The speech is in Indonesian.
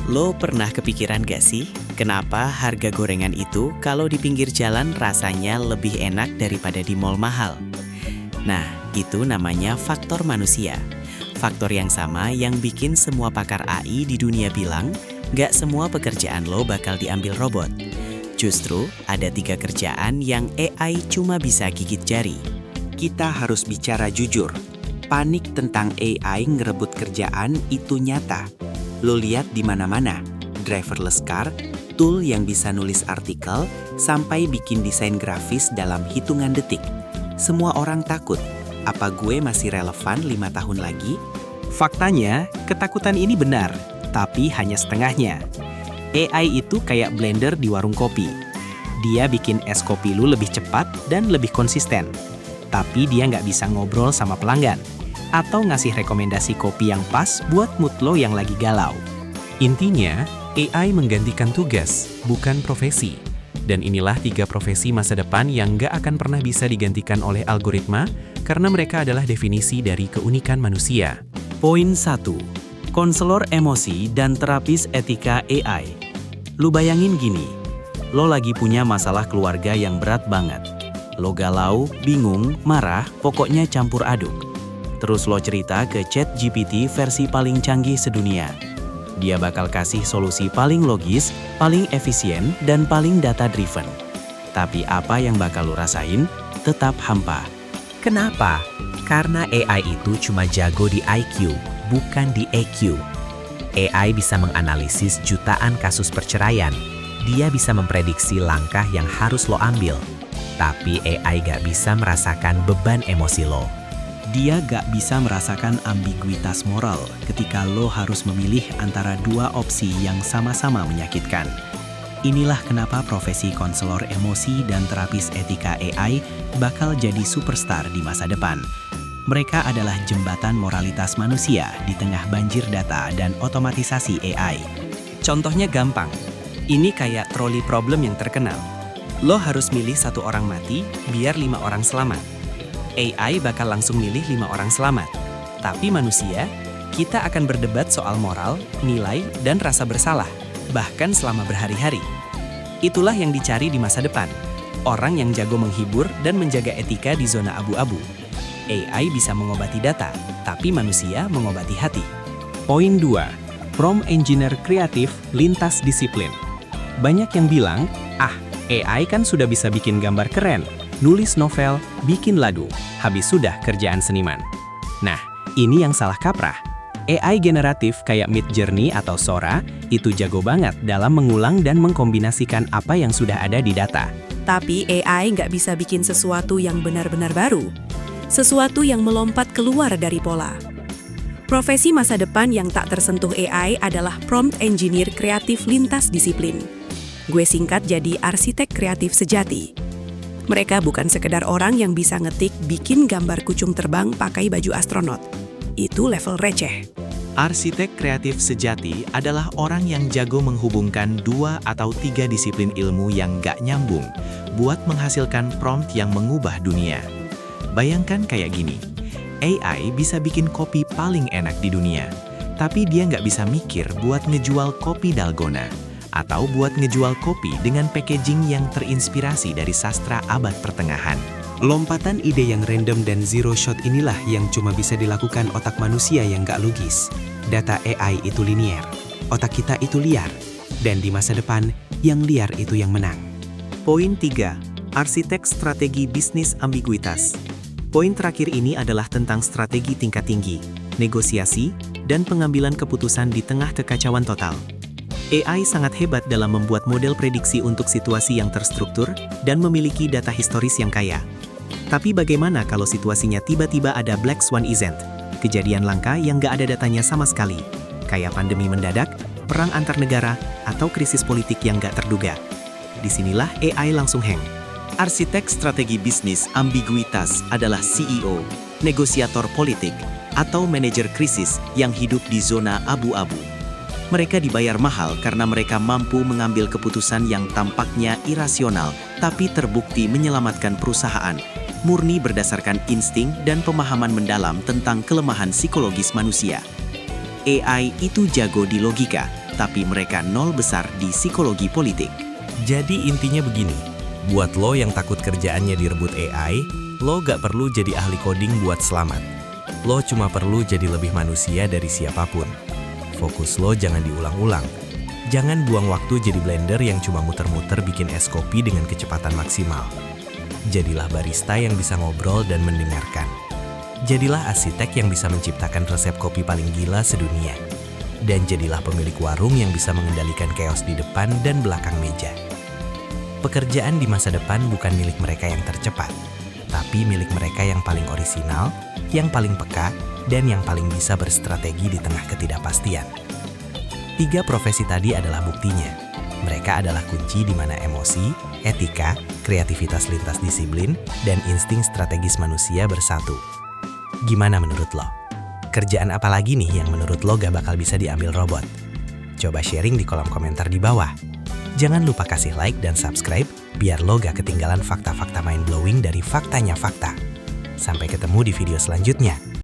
Lo pernah kepikiran gak sih, kenapa harga gorengan itu kalau di pinggir jalan rasanya lebih enak daripada di mall mahal? Nah, itu namanya faktor manusia. Faktor yang sama yang bikin semua pakar AI di dunia bilang, gak semua pekerjaan lo bakal diambil robot. Justru, ada 3 kerjaan yang AI cuma bisa gigit jari. Kita harus bicara jujur. Panik tentang AI ngerebut kerjaan itu nyata. Lo lihat di mana-mana, driverless car, tool yang bisa nulis artikel, sampai bikin desain grafis dalam hitungan detik. Semua orang takut, apa gue masih relevan 5 tahun lagi? Faktanya, ketakutan ini benar, tapi hanya setengahnya. AI itu kayak blender di warung kopi. Dia bikin es kopi lu lebih cepat dan lebih konsisten. Tapi dia nggak bisa ngobrol sama pelanggan atau ngasih rekomendasi kopi yang pas buat mood lo yang lagi galau. Intinya, AI menggantikan tugas, bukan profesi. Dan inilah 3 profesi masa depan yang nggak akan pernah bisa digantikan oleh algoritma karena mereka adalah definisi dari keunikan manusia. Poin 1. Konselor emosi dan terapis etika AI. Lu bayangin gini, lo lagi punya masalah keluarga yang berat banget. Lo galau, bingung, marah, pokoknya campur aduk. Terus lo cerita ke ChatGPT versi paling canggih sedunia. Dia bakal kasih solusi paling logis, paling efisien, dan paling data-driven. Tapi apa yang bakal lo rasain? Tetap hampa. Kenapa? Karena AI itu cuma jago di IQ, bukan di EQ. AI bisa menganalisis jutaan kasus perceraian. Dia bisa memprediksi langkah yang harus lo ambil. Tapi AI gak bisa merasakan beban emosi lo. Dia gak bisa merasakan ambiguitas moral ketika lo harus memilih antara 2 opsi yang sama-sama menyakitkan. Inilah kenapa profesi konselor emosi dan terapis etika AI bakal jadi superstar di masa depan. Mereka adalah jembatan moralitas manusia di tengah banjir data dan otomatisasi AI. Contohnya gampang, ini kayak troli problem yang terkenal. Lo harus milih 1 orang mati biar 5 orang selamat. AI bakal langsung milih 5 orang selamat. Tapi manusia, kita akan berdebat soal moral, nilai, dan rasa bersalah, bahkan selama berhari-hari. Itulah yang dicari di masa depan. Orang yang jago menghibur dan menjaga etika di zona abu-abu. AI bisa mengobati data, tapi manusia mengobati hati. Poin 2. Prompt engineer kreatif lintas disiplin. Banyak yang bilang, AI kan sudah bisa bikin gambar keren, nulis novel, bikin lagu, habis sudah kerjaan seniman. Nah, ini yang salah kaprah. AI generatif kayak Midjourney atau Sora itu jago banget dalam mengulang dan mengkombinasikan apa yang sudah ada di data. Tapi AI nggak bisa bikin sesuatu yang benar-benar baru. Sesuatu yang melompat keluar dari pola. Profesi masa depan yang tak tersentuh AI adalah prompt engineer kreatif lintas disiplin. Gue singkat jadi arsitek kreatif sejati. Mereka bukan sekedar orang yang bisa ngetik bikin gambar kucing terbang pakai baju astronot. Itu level receh. Arsitek kreatif sejati adalah orang yang jago menghubungkan 2 atau 3 disiplin ilmu yang nggak nyambung buat menghasilkan prompt yang mengubah dunia. Bayangkan kayak gini, AI bisa bikin kopi paling enak di dunia, tapi dia nggak bisa mikir buat ngejual kopi dalgona, atau buat ngejual kopi dengan packaging yang terinspirasi dari sastra abad pertengahan. Lompatan ide yang random dan zero shot inilah yang cuma bisa dilakukan otak manusia yang gak logis. Data AI itu linier, otak kita itu liar. Dan di masa depan, yang liar itu yang menang. Poin 3. Arsitek strategi bisnis ambiguitas. Poin terakhir ini adalah tentang strategi tingkat tinggi, negosiasi, dan pengambilan keputusan di tengah kekacauan total. AI sangat hebat dalam membuat model prediksi untuk situasi yang terstruktur dan memiliki data historis yang kaya. Tapi bagaimana kalau situasinya tiba-tiba ada Black Swan event, kejadian langka yang nggak ada datanya sama sekali, kayak pandemi mendadak, perang antar negara, atau krisis politik yang nggak terduga. Disinilah AI langsung hang. Arsitek strategi bisnis ambiguitas adalah CEO, negosiator politik, atau manajer krisis yang hidup di zona abu-abu. Mereka dibayar mahal karena mereka mampu mengambil keputusan yang tampaknya irasional, tapi terbukti menyelamatkan perusahaan, murni berdasarkan insting dan pemahaman mendalam tentang kelemahan psikologis manusia. AI itu jago di logika, tapi mereka nol besar di psikologi politik. Jadi intinya begini, buat lo yang takut kerjaannya direbut AI, lo gak perlu jadi ahli coding buat selamat. Lo cuma perlu jadi lebih manusia dari siapapun. Fokus lo jangan diulang-ulang. Jangan buang waktu jadi blender yang cuma muter-muter bikin es kopi dengan kecepatan maksimal. Jadilah barista yang bisa ngobrol dan mendengarkan. Jadilah arsitek yang bisa menciptakan resep kopi paling gila sedunia. Dan jadilah pemilik warung yang bisa mengendalikan chaos di depan dan belakang meja. Pekerjaan di masa depan bukan milik mereka yang tercepat, tapi milik mereka yang paling orisinal, yang paling peka, dan yang paling bisa berstrategi di tengah ketidakpastian. 3 profesi tadi adalah buktinya. Mereka adalah kunci di mana emosi, etika, kreativitas lintas disiplin, dan insting strategis manusia bersatu. Gimana menurut lo? Kerjaan apa lagi nih yang menurut lo gak bakal bisa diambil robot? Coba sharing di kolom komentar di bawah. Jangan lupa kasih like dan subscribe biar lo gak ketinggalan fakta-fakta mind-blowing dari Faktanya Fakta. Sampai ketemu di video selanjutnya.